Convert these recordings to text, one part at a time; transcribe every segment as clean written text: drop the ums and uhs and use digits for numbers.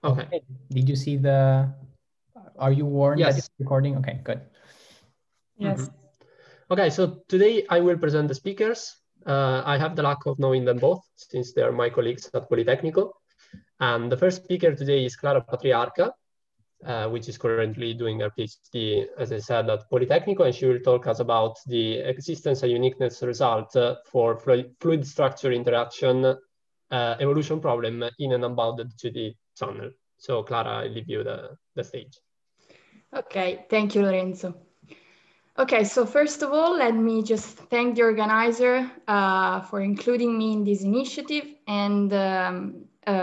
Okay. Did you see the, are you warned that it's recording? Okay, good. Yes. Mm-hmm. Okay, so today I will present the speakers. I have the luck of knowing them both since they are my colleagues at Politecnico. And the first speaker today is Clara Patriarca, which is currently doing her PhD, as I said, at Politecnico, and she will talk us about the existence and uniqueness result for fluid structure interaction evolution problem in an unbounded 2D channel. So Clara, I leave you the stage. Okay, thank you, Lorenzo. Okay, so first of all, let me just thank the organizer for including me in this initiative and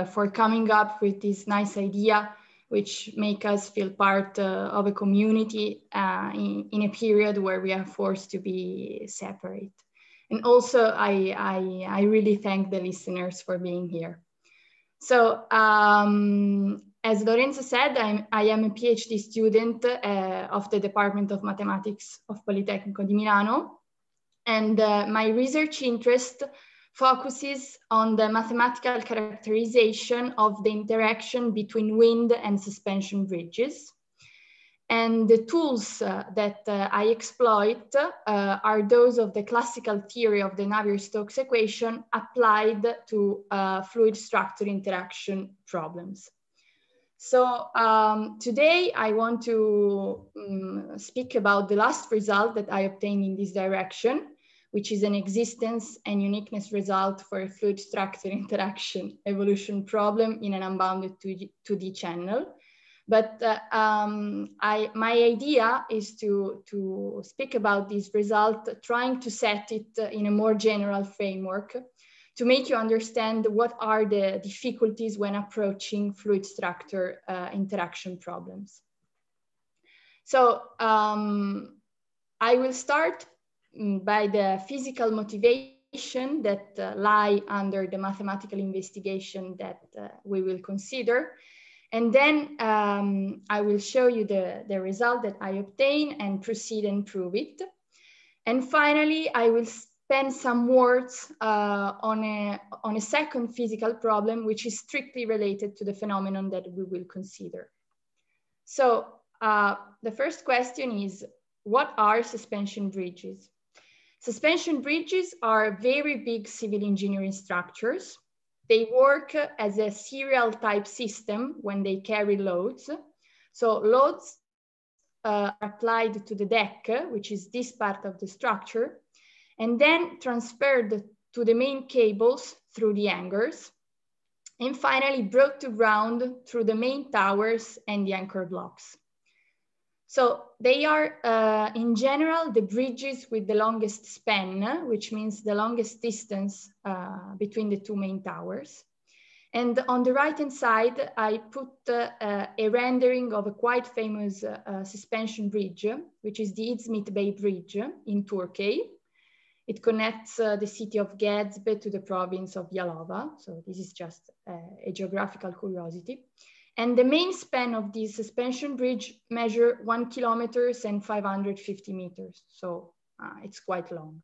for coming up with this nice idea, which make us feel part of a community in a period where we are forced to be separate. And also, I really thank the listeners for being here. So, as Lorenzo said, I am a PhD student of the Department of Mathematics of Politecnico di Milano. And my research interest focuses on the mathematical characterization of the interaction between wind and suspension bridges. And the tools that I exploit are those of the classical theory of the Navier-Stokes equation applied to fluid structure interaction problems. So today I want to speak about the last result that I obtained in this direction, which is an existence and uniqueness result for a fluid structure interaction evolution problem in an unbounded 2D channel. But my idea is to speak about this result, trying to set it in a more general framework to make you understand what are the difficulties when approaching fluid structure interaction problems. So I will start by the physical motivation that lie under the mathematical investigation that we will consider. And then I will show you the result that I obtain and proceed and prove it. And finally, I will spend some words on a second physical problem, which is strictly related to the phenomenon that we will consider. So the first question is, what are suspension bridges? Suspension bridges are very big civil engineering structures. They work as a serial type system when they carry loads. So loads are applied to the deck, which is this part of the structure, and then transferred to the main cables through the hangers, and finally brought to ground through the main towers and the anchor blocks. So they are, in general, the bridges with the longest span, which means the longest distance between the two main towers. And on the right-hand side, I put a rendering of a quite famous suspension bridge, which is the Izmit Bay Bridge in Turkey. It connects the city of Gezbe to the province of Yalova. So this is just a geographical curiosity. And the main span of this suspension bridge measure 1 kilometer and 550 meters. So it's quite long.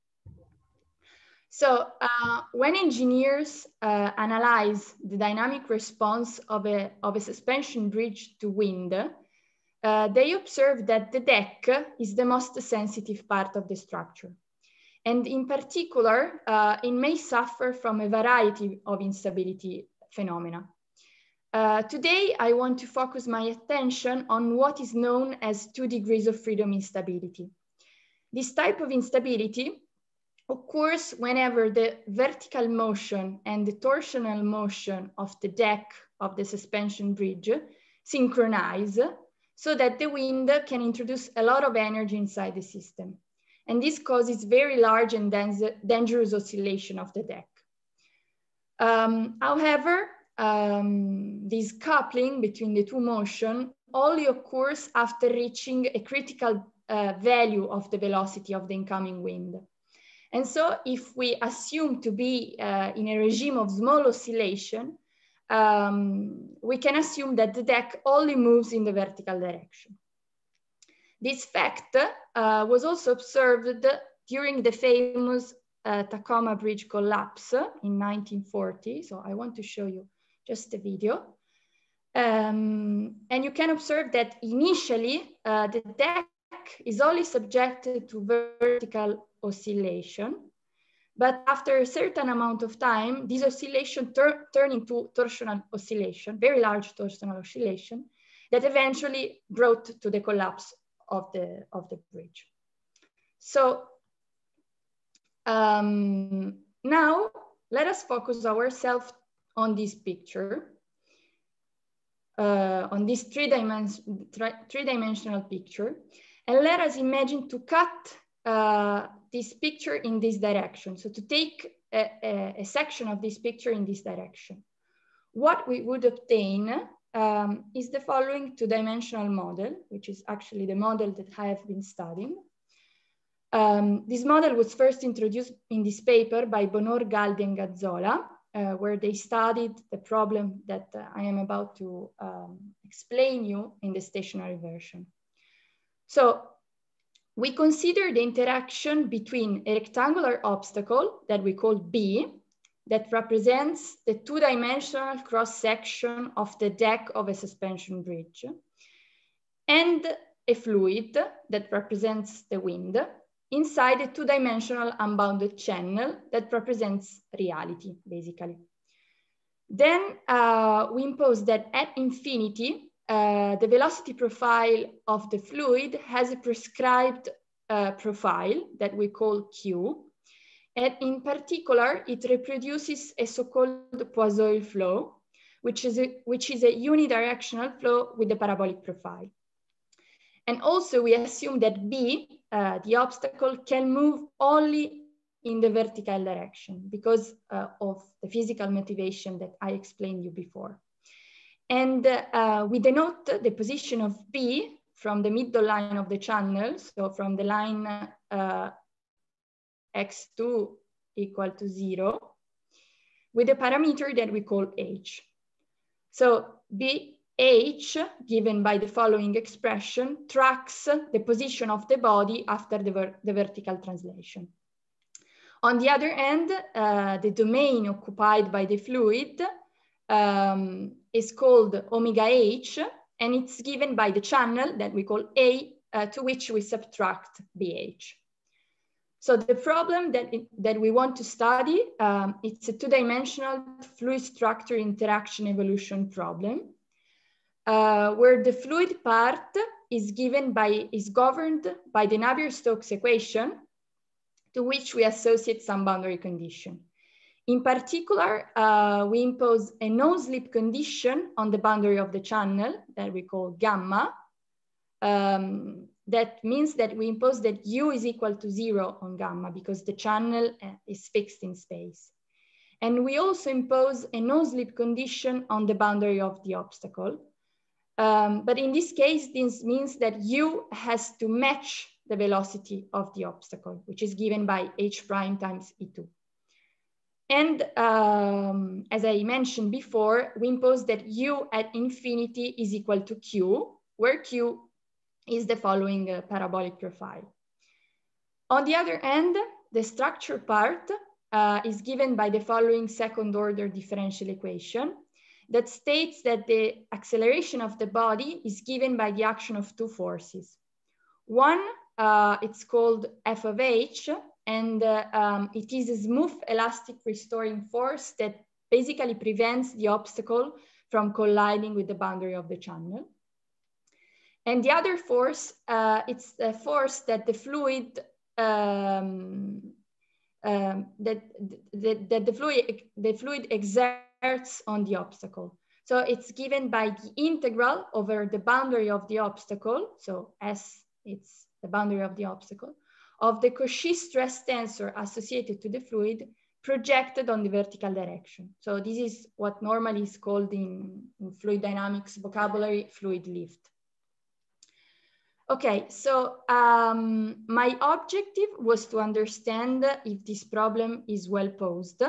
So when engineers analyze the dynamic response of a suspension bridge to wind, they observe that the deck is the most sensitive part of the structure. And in particular, it may suffer from a variety of instability phenomena. Today, I want to focus my attention on what is known as 2 degrees of freedom instability. This type of instability occurs whenever the vertical motion and the torsional motion of the deck of the suspension bridge synchronize so that the wind can introduce a lot of energy inside the system. And this causes very large and dangerous oscillation of the deck. However, this coupling between the two motions only occurs after reaching a critical value of the velocity of the incoming wind. And so if we assume to be in a regime of small oscillation, we can assume that the deck only moves in the vertical direction. This fact was also observed during the famous Tacoma bridge collapse in 1940. So I want to show you just a video. And you can observe that initially the deck is only subjected to vertical oscillation, but after a certain amount of time, this oscillation turn into torsional oscillation, very large torsional oscillation, that eventually brought to the collapse of the bridge. So now let us focus ourselves on this picture, on this three-dimensional picture, and let us imagine to cut this picture in this direction. So to take a section of this picture in this direction. What we would obtain is the following two-dimensional model, which is actually the model that I have been studying. This model was first introduced in this paper by Bonor, Galdi, and Gazzola, where they studied the problem that I am about to explain you in the stationary version. So we consider the interaction between a rectangular obstacle that we call B, that represents the two-dimensional cross-section of the deck of a suspension bridge, and a fluid that represents the wind inside a two-dimensional unbounded channel that represents reality, basically. Then we impose that at infinity, the velocity profile of the fluid has a prescribed profile that we call Q. And in particular, it reproduces a so-called Poiseuille flow, which is a unidirectional flow with a parabolic profile. And also we assume that B, the obstacle, can move only in the vertical direction because of the physical motivation that I explained you before. And we denote the position of B from the middle line of the channel, so from the line x2 equal to 0, with a parameter that we call h. So BH, given by the following expression, tracks the position of the body after the vertical translation. On the other hand, the domain occupied by the fluid is called omega h, and it's given by the channel that we call A, to which we subtract BH. So the problem that we want to study, it's a two-dimensional fluid structure interaction evolution problem, where the fluid part is governed by the Navier-Stokes equation, to which we associate some boundary condition. In particular, we impose a no-slip condition on the boundary of the channel that we call gamma. That means that we impose that U is equal to 0 on gamma because the channel is fixed in space. And we also impose a no-slip condition on the boundary of the obstacle. But in this case, this means that U has to match the velocity of the obstacle, which is given by H prime times E2. And as I mentioned before, we impose that U at infinity is equal to Q, where Q is the following parabolic profile. On the other hand, the structure part is given by the following second order differential equation that states that the acceleration of the body is given by the action of two forces. One, it's called F of H, and it is a smooth elastic restoring force that basically prevents the obstacle from colliding with the boundary of the channel. And the other force, it's the force that the fluid the fluid exerts on the obstacle. So it's given by the integral over the boundary of the obstacle. So S, it's the boundary of the obstacle, of the Cauchy stress tensor associated to the fluid projected on the vertical direction. So this is what normally is called in fluid dynamics vocabulary, fluid lift. Okay, so my objective was to understand if this problem is well posed.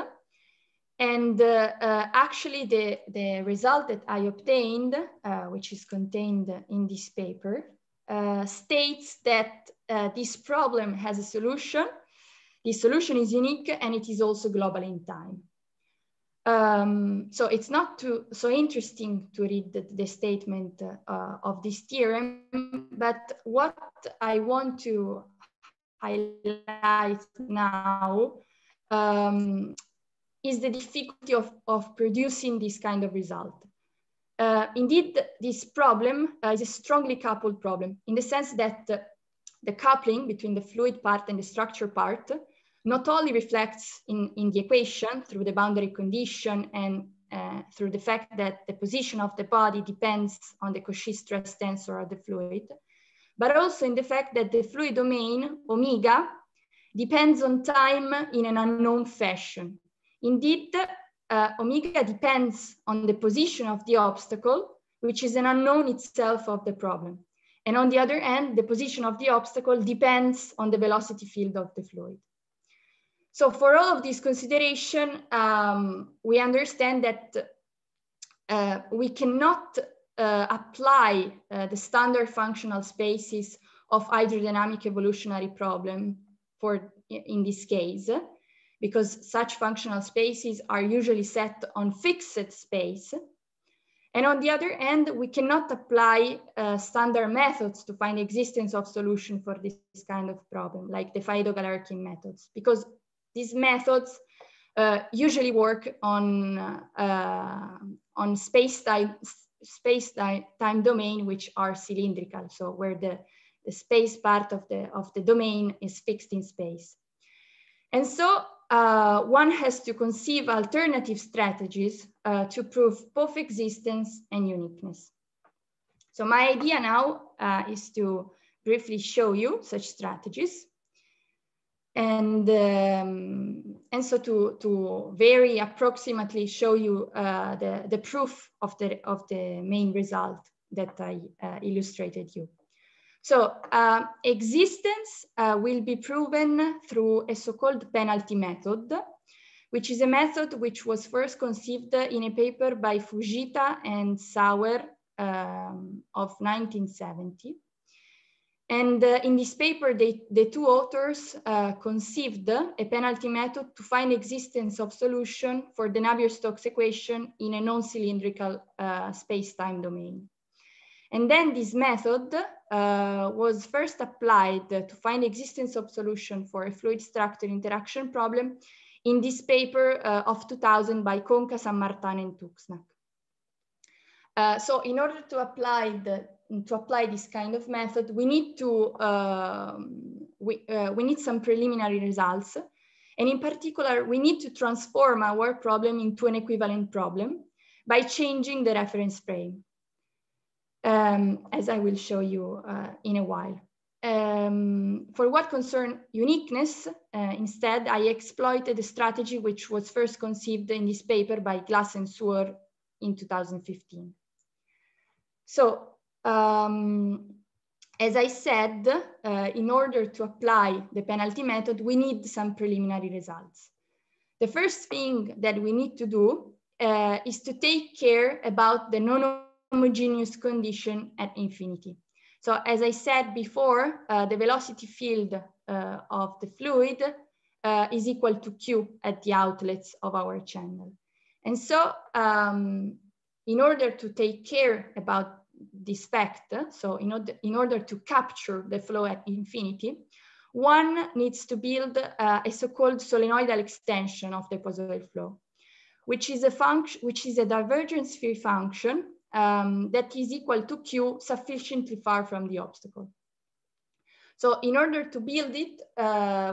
And actually the result that I obtained, which is contained in this paper, states that this problem has a solution. This solution is unique and it is also global in time. So it's not so interesting to read the statement of this theorem, but what I want to highlight now is the difficulty of producing this kind of result. Indeed, this problem is a strongly coupled problem in the sense that the coupling between the fluid part and the structure part not only reflects in the equation through the boundary condition and through the fact that the position of the body depends on the Cauchy stress tensor of the fluid, but also in the fact that the fluid domain, omega, depends on time in an unknown fashion. Indeed, omega depends on the position of the obstacle, which is an unknown itself of the problem. And on the other hand, the position of the obstacle depends on the velocity field of the fluid. So for all of this consideration, we understand that we cannot apply the standard functional spaces of hydrodynamic evolutionary problem in this case, because such functional spaces are usually set on fixed space. And on the other hand, we cannot apply standard methods to find existence of solution for this kind of problem, like the Faido-Galerkin methods, because these methods usually work on space-time domain, which are cylindrical, so where the space part of the domain is fixed in space. And so one has to conceive alternative strategies to prove both existence and uniqueness. So my idea now is to briefly show you such strategies. And so to very approximately show you the proof of the main result that I illustrated you. So existence will be proven through a so-called penalty method, which is a method which was first conceived in a paper by Fujita and Sauer of 1970. And in this paper, the two authors conceived a penalty method to find existence of solution for the Navier-Stokes equation in a non-cylindrical space-time domain. And then this method was first applied to find existence of solution for a fluid structure interaction problem in this paper of 2000 by Conca, Sanmartin, and Tuxnack. So in order to apply this kind of method, we need we need some preliminary results. And in particular, we need to transform our problem into an equivalent problem by changing the reference frame, as I will show you in a while. For what concerns uniqueness, instead, I exploited a strategy which was first conceived in this paper by Glass and Suhr in 2015. So, as I said, in order to apply the penalty method, we need some preliminary results. The first thing that we need to do is to take care about the non-homogeneous condition at infinity. So as I said before, the velocity field of the fluid is equal to Q at the outlets of our channel. And so in order to take care about this fact, so in order to capture the flow at infinity, one needs to build a so-called solenoidal extension of the Poiseuille flow, which is a divergence-free function that is equal to Q sufficiently far from the obstacle. So in order to build it,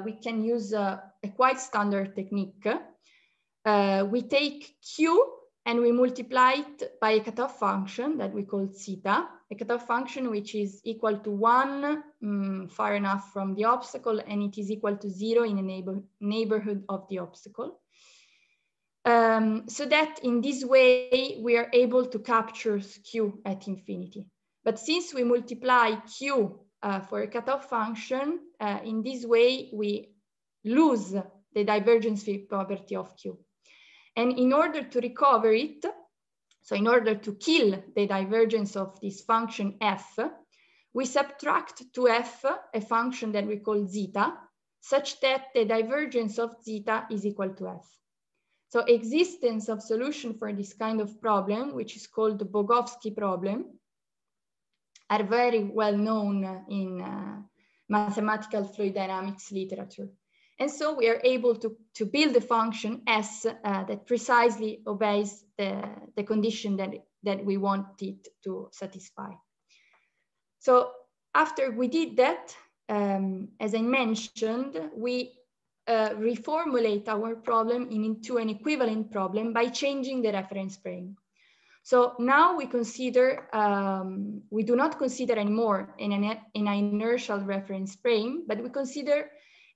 we can use a quite standard technique. We take Q and we multiply it by a cutoff function that we call zeta, a cutoff function which is equal to 1 far enough from the obstacle, and it is equal to 0 in a neighborhood of the obstacle. So that in this way, we are able to capture Q at infinity. But since we multiply Q for a cutoff function, in this way, we lose the divergence free property of Q. And in order to recover it, so in order to kill the divergence of this function f, we subtract to f a function that we call zeta, such that the divergence of zeta is equal to f. So existence of solution for this kind of problem, which is called the Bogovsky problem, are very well known in mathematical fluid dynamics literature. And so we are able to build a function S that precisely obeys the condition that we want it to satisfy. So after we did that, as I mentioned, we reformulate our problem into an equivalent problem by changing the reference frame. So now we consider, we do not consider anymore an inertial reference frame, but we consider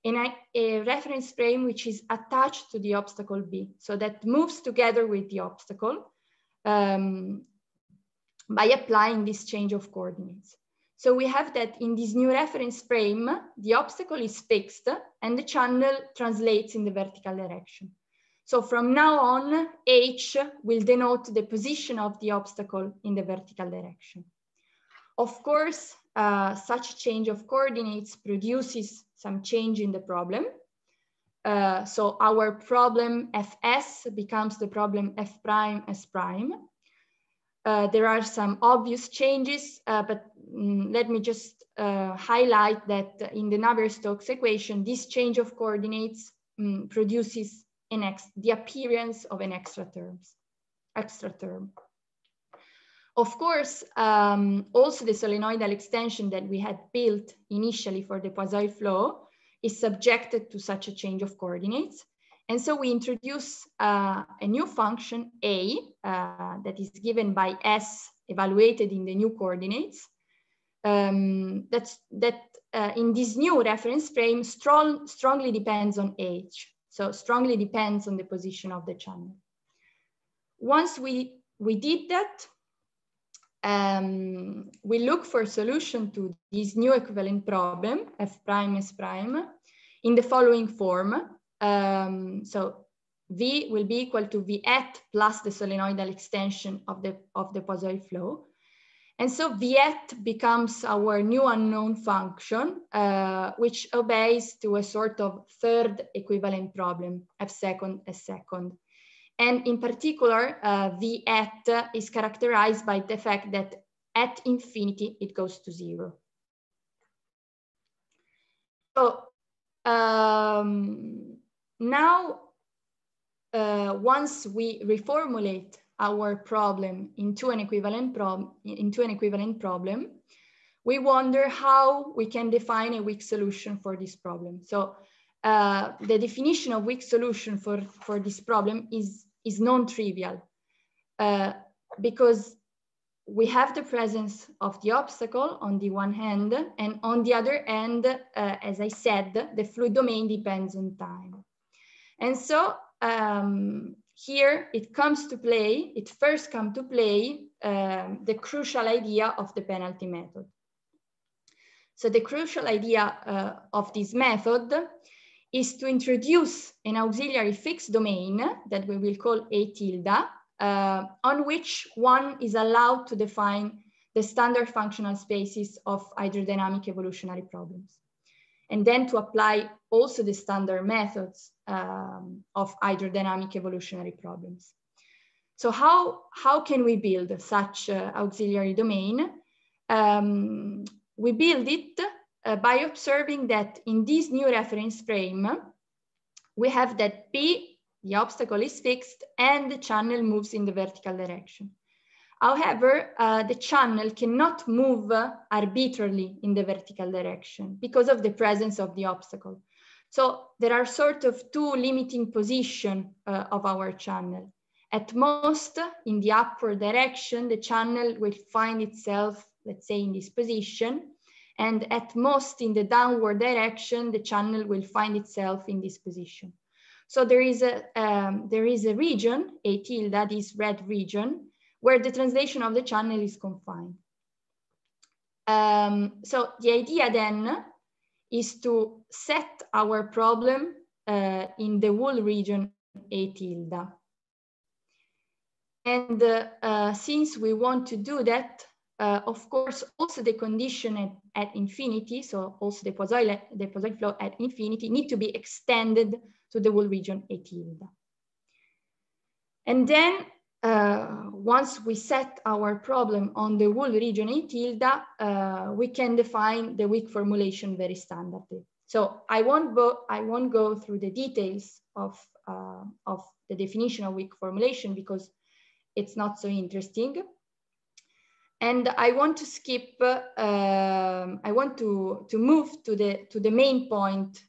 a reference frame which is attached to the obstacle B, so that moves together with the obstacle by applying this change of coordinates. So we have that in this new reference frame, the obstacle is fixed and the channel translates in the vertical direction. So from now on, H will denote the position of the obstacle in the vertical direction. Of course, such change of coordinates produces some change in the problem. So our problem Fs becomes the problem F prime S prime. There are some obvious changes, but let me just highlight that in the Navier-Stokes equation, this change of coordinates produces the appearance of an extra term. Of course, also the solenoidal extension that we had built initially for the Poiseuille flow is subjected to such a change of coordinates. And so we introduce a new function A that is given by S evaluated in the new coordinates. That in this new reference frame strongly depends on H. So strongly depends on the position of the channel. Once we did that, we look for a solution to this new equivalent problem, F prime S prime, in the following form. So V will be equal to V at plus the solenoidal extension of the Poiseuille flow. And so V at becomes our new unknown function, which obeys to a sort of third equivalent problem, F second S second. And in particular, V at is characterized by the fact that at infinity, it goes to 0. So now, once we reformulate our problem into an equivalent problem, we wonder how we can define a weak solution for this problem. So the definition of weak solution for this problem is non-trivial because we have the presence of the obstacle on the one hand, and on the other hand, as I said, the fluid domain depends on time. And so here it first comes to play the crucial idea of the penalty method. So the crucial idea of this method is to introduce an auxiliary fixed domain that we will call A tilde, on which one is allowed to define the standard functional spaces of hydrodynamic evolutionary problems, and then to apply also the standard methods of hydrodynamic evolutionary problems. So how can we build such auxiliary domain? We build it by observing that in this new reference frame, we have that P, the obstacle is fixed, and the channel moves in the vertical direction. However, the channel cannot move arbitrarily in the vertical direction because of the presence of the obstacle. So there are sort of two limiting positions of our channel. At most, in the upward direction, the channel will find itself, let's say, in this position. And at most, in the downward direction, the channel will find itself in this position. So there is a region, A tilde, this red region, where the translation of the channel is confined. So the idea then is to set our problem in the whole region A tilde. And since we want to do that, of course, also the condition at infinity, so also the Poiseuille flow at infinity, need to be extended to the whole region A tilde. And then once we set our problem on the whole region A tilde, we can define the weak formulation very standardly. So I won't go through the details of the definition of weak formulation because it's not so interesting. And I want to skip. I want to move to the main point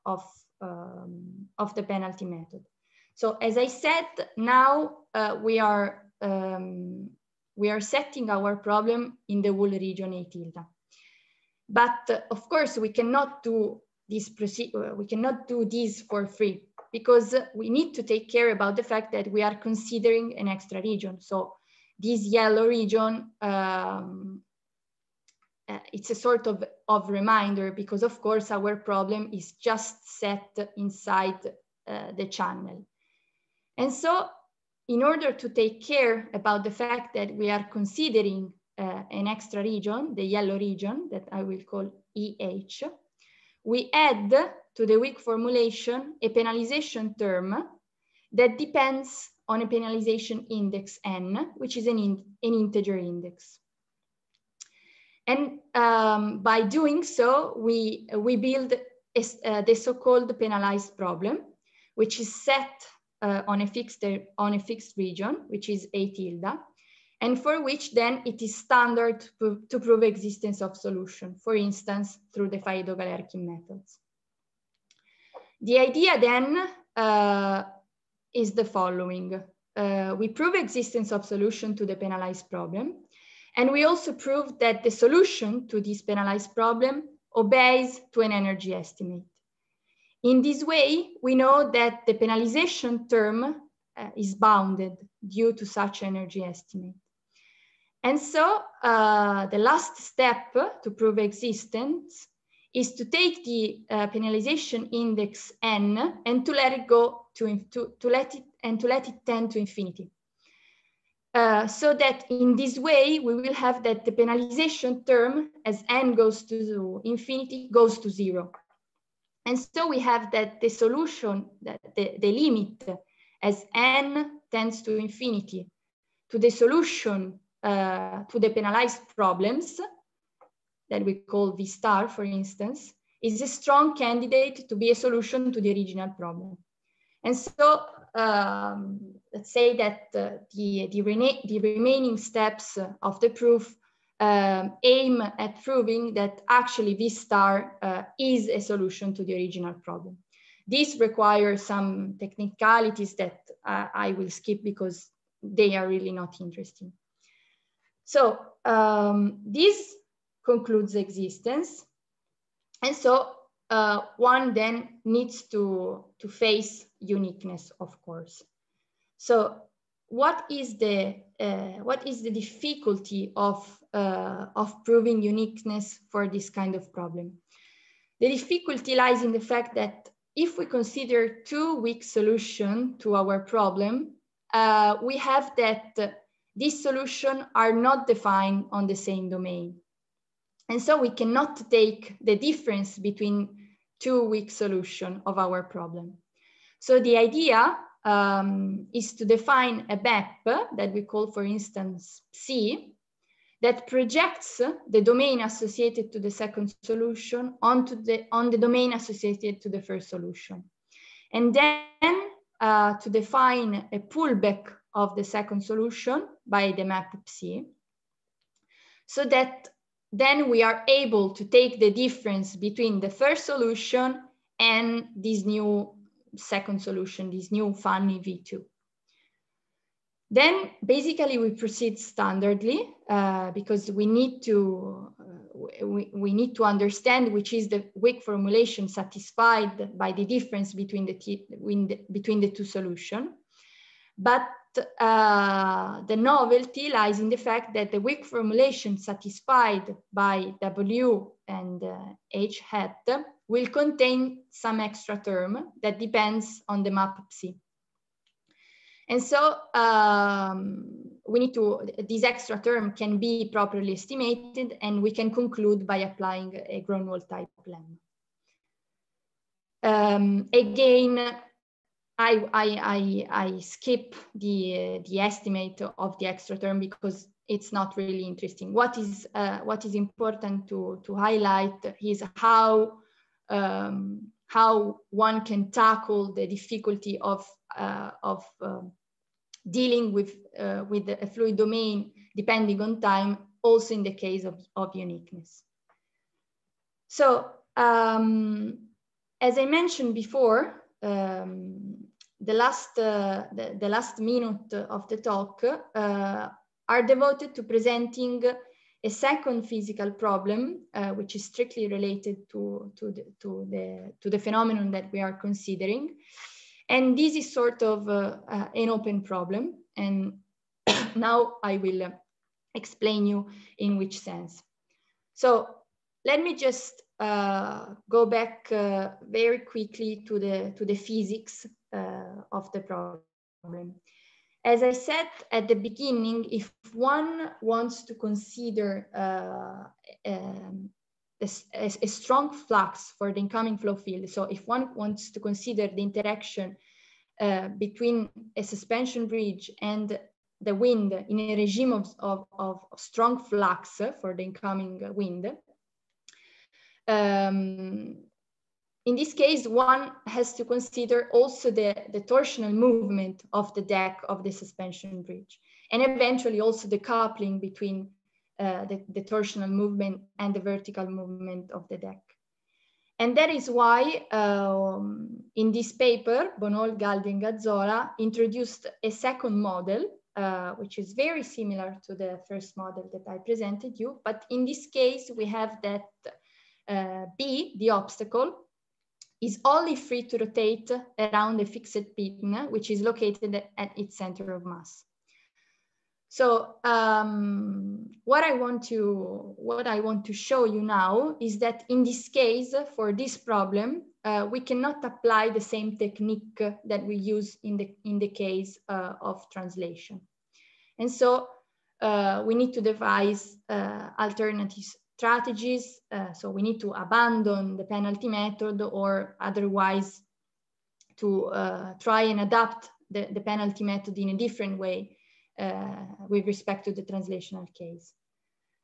of the penalty method. So as I said, now we are setting our problem in the whole region A tilde. But of course, we cannot do this for free because we need to take care about the fact that we are considering an extra region. So this yellow region, it's a sort of reminder because of course our problem is just set inside the channel. And so in order to take care about the fact that we are considering an extra region, the yellow region that I will call EH, we add to the weak formulation a penalization term that depends on a penalization index n, which is an integer index. And by doing so, we build the so-called penalized problem, which is set on a fixed region, which is A tilde, and for which then it is standard to prove existence of solution, for instance, through the Fayet-Galerkin methods. The idea then is the following. We prove existence of solution to the penalized problem, and we also prove that the solution to this penalized problem obeys to an energy estimate. In this way, we know that the penalization term is bounded due to such energy estimate. And so the last step to prove existence is to take the penalization index n and to let it go to let it tend to infinity. So that in this way we will have that the penalization term as n goes to infinity goes to 0. And so we have that the solution, that the limit as n tends to infinity to the solution to the penalized problems that we call V star, for instance, is a strong candidate to be a solution to the original problem. And so let's say that the remaining steps of the proof aim at proving that actually V star is a solution to the original problem. This requires some technicalities that I will skip because they are really not interesting. So this concludes existence. And so one then needs to face uniqueness, of course. So what is the difficulty of proving uniqueness for this kind of problem? The difficulty lies in the fact that if we consider two weak solutions to our problem, we have that these solutions are not defined on the same domain. And so we cannot take the difference between two weak solutions of our problem. So the idea is to define a map that we call, for instance, C, that projects the domain associated to the second solution on the domain associated to the first solution. And then to define a pullback of the second solution by the map C, so that then we are able to take the difference between the first solution and this new second solution, this new funny V2. Then basically we proceed standardly because we need to understand which is the weak formulation satisfied by the difference between the two solutions. But the novelty lies in the fact that the weak formulation satisfied by W and H hat will contain some extra term that depends on the map psi. And so we need to, this extra term can be properly estimated, and we can conclude by applying a Grunwald type lemma. Again, I skip the estimate of the extra term because it's not really interesting. What is important to highlight is how one can tackle the difficulty of dealing with a fluid domain depending on time, also in the case of uniqueness. So as I mentioned before, the last minute of the talk are devoted to presenting a second physical problem, which is strictly related to the phenomenon that we are considering. And this is sort of an open problem. And now I will explain you in which sense. So let me just go back very quickly to the physics of the problem. As I said at the beginning, if one wants to consider a strong flux for the incoming flow field, so if one wants to consider the interaction between a suspension bridge and the wind in a regime of strong flux for the incoming wind, in this case, one has to consider also the torsional movement of the deck of the suspension bridge, and eventually also the coupling between the torsional movement and the vertical movement of the deck. And that is why in this paper, Bonol, Galdi, and Gazzola introduced a second model, which is very similar to the first model that I presented you. But in this case, we have that B, the obstacle, is only free to rotate around a fixed pin, which is located at its center of mass. So what I want to show you now is that in this case, for this problem, we cannot apply the same technique that we use in the case of translation. And so we need to devise alternative strategies. So we need to abandon the penalty method, or otherwise to try and adapt the penalty method in a different way with respect to the translational case.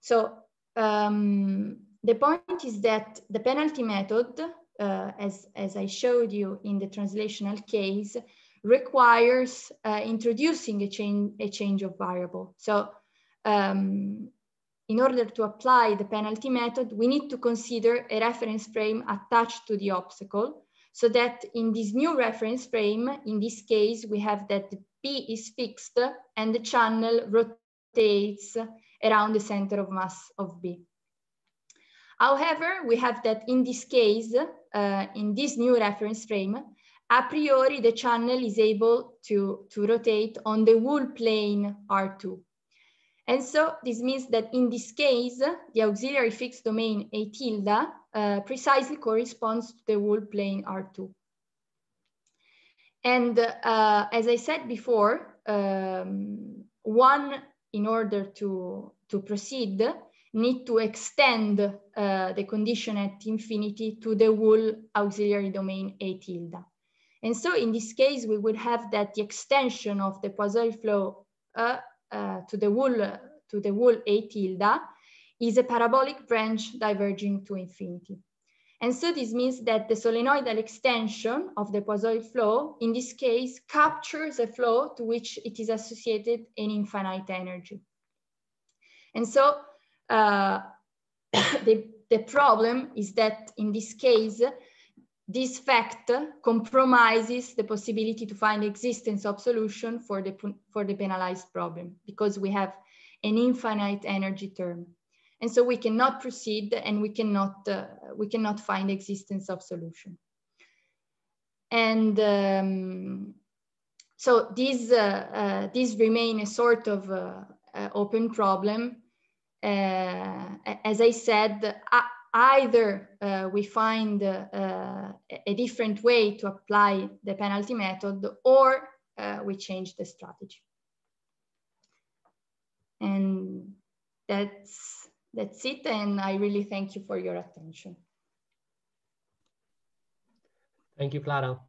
So the point is that the penalty method, as I showed you in the translational case, requires introducing a change of variable. So in order to apply the penalty method, we need to consider a reference frame attached to the obstacle, so that in this new reference frame, in this case, we have that the P is fixed and the channel rotates around the center of mass of B. However, we have that in this case, in this new reference frame, a priori, the channel is able to rotate on the wool plane R2. And so this means that in this case, the auxiliary fixed domain A tilde precisely corresponds to the wool plane R2. And as I said before, one, in order to proceed, need to extend the condition at infinity to the wool auxiliary domain A tilde. And so in this case, we would have that the extension of the Poiseuille flow to the wool A tilde is a parabolic branch diverging to infinity. And so this means that the solenoidal extension of the Poiseuille flow, in this case, captures a flow to which it is associated an infinite energy. And so the problem is that in this case, this fact compromises the possibility to find existence of solution for the penalized problem, because we have an infinite energy term. And so we cannot proceed, and we cannot find existence of solution. And so these remain a sort of open problem. As I said, either we find a different way to apply the penalty method, or we change the strategy. And that's it, and I really thank you for your attention. Thank you, Clara.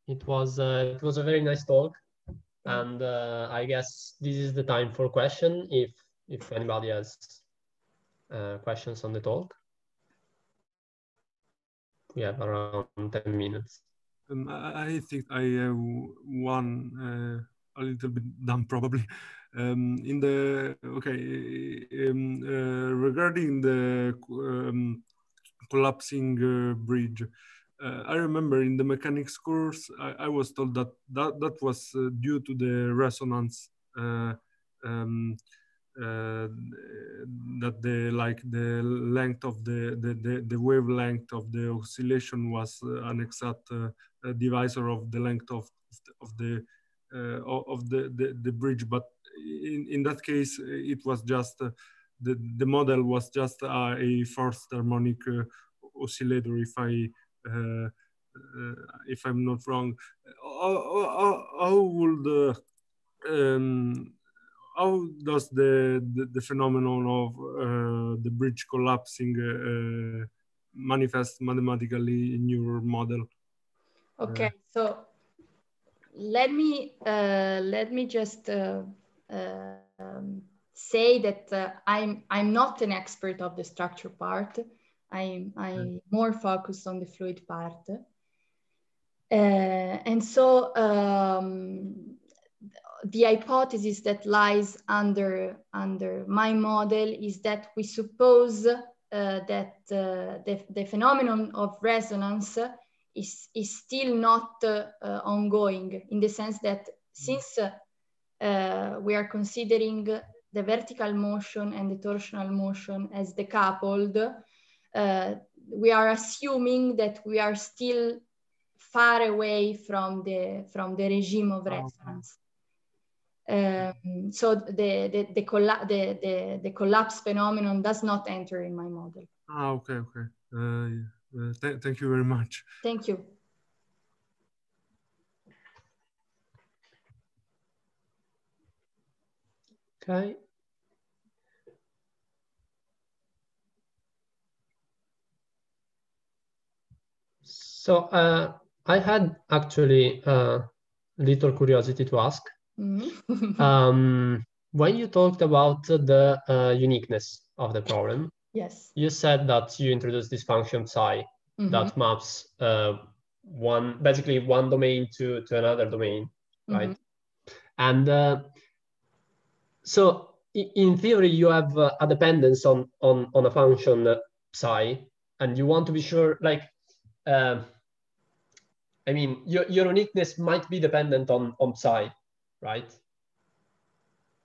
It was a very nice talk, and I guess this is the time for question. If anybody has questions on the talk, we have around 10 minutes. I think I have one a little bit dumb probably. In the regarding the collapsing bridge, I remember in the mechanics course I was told that that was due to the resonance. That the length of the wavelength of the oscillation was an exact divisor of the length of the bridge, but in that case it was just the model was just a forced harmonic oscillator, if I'm not wrong. How would how does the phenomenon of the bridge collapsing manifest mathematically in your model? Okay, so let me just say that I'm not an expert of the structure part. I'm more focused on the fluid part, and so the hypothesis that lies under my model is that we suppose that the phenomenon of resonance is still not ongoing, in the sense that since we are considering the vertical motion and the torsional motion as decoupled, we are assuming that we are still far away from the regime of resonance. So the collapse phenomenon does not enter in my model. Okay. Thank you very much. Thank you. Okay. So I had actually little curiosity to ask. Mm-hmm. When you talked about the uniqueness of the problem, yes, you said that you introduced this function psi that maps basically one domain to another domain, right? And so in theory, you have a dependence on a function psi, and you want to be sure, like, I mean, your uniqueness might be dependent on psi, right?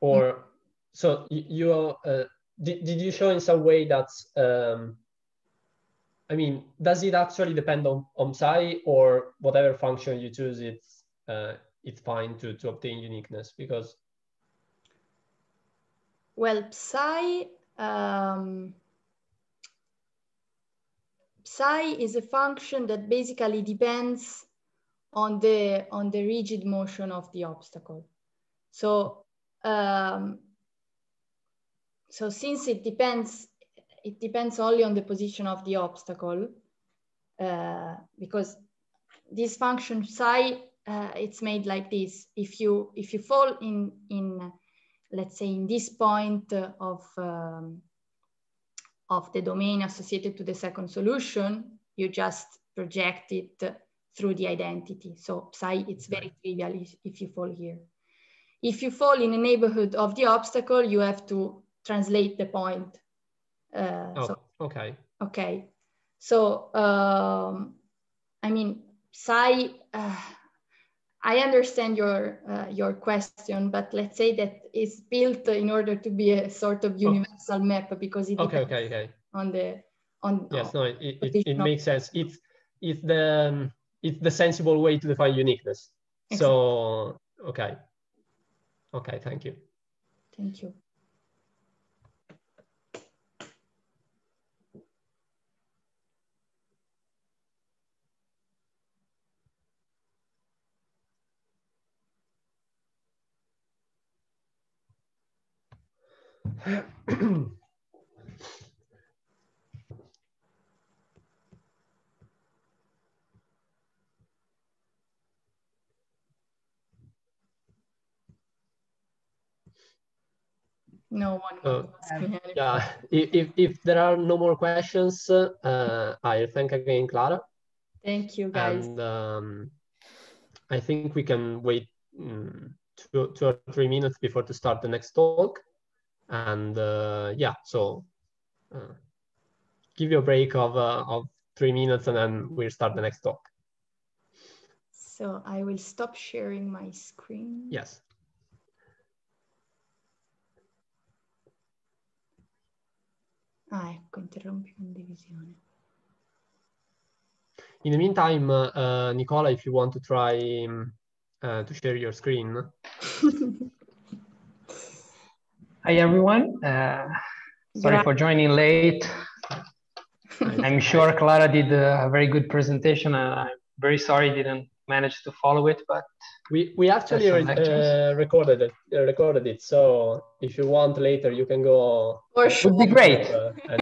Or so you did you show in some way that I mean, does it actually depend on psi, or whatever function you choose, it's fine to obtain uniqueness? Because well, psi is a function that basically depends on the rigid motion of the obstacle. So so since it depends only on the position of the obstacle, because this function psi, it's made like this. If you fall in let's say in this point of the domain associated to the second solution, you just project it through the identity. So psi, it's very trivial if you fall here. If you fall in a neighborhood of the obstacle, you have to translate the point. Okay. Okay. So, I mean, psi, I understand your question, but let's say that it's built in order to be a sort of universal map, because it depends on the yes, no, it makes sense. It's the sensible way to define uniqueness. Exactly. So okay, thank you. Thank you. No one will ask me anything. Yeah, if there are no more questions, I thank again Clara. Thank you, guys. And I think we can wait 2 or 3 minutes before to start the next talk. And yeah, so give you a break of 3 minutes and then we'll start the next talk. So I will stop sharing my screen. Yes. Ah, ecco, interrompi condivisione. In the meantime, Nicola, if you want to try to share your screen. Hi, everyone. Sorry for joining late. I'm sure Clara did a very good presentation. I'm very sorry didn't manage to follow it, but we actually recorded it. So if you want later, you can go. For sure. Would be great.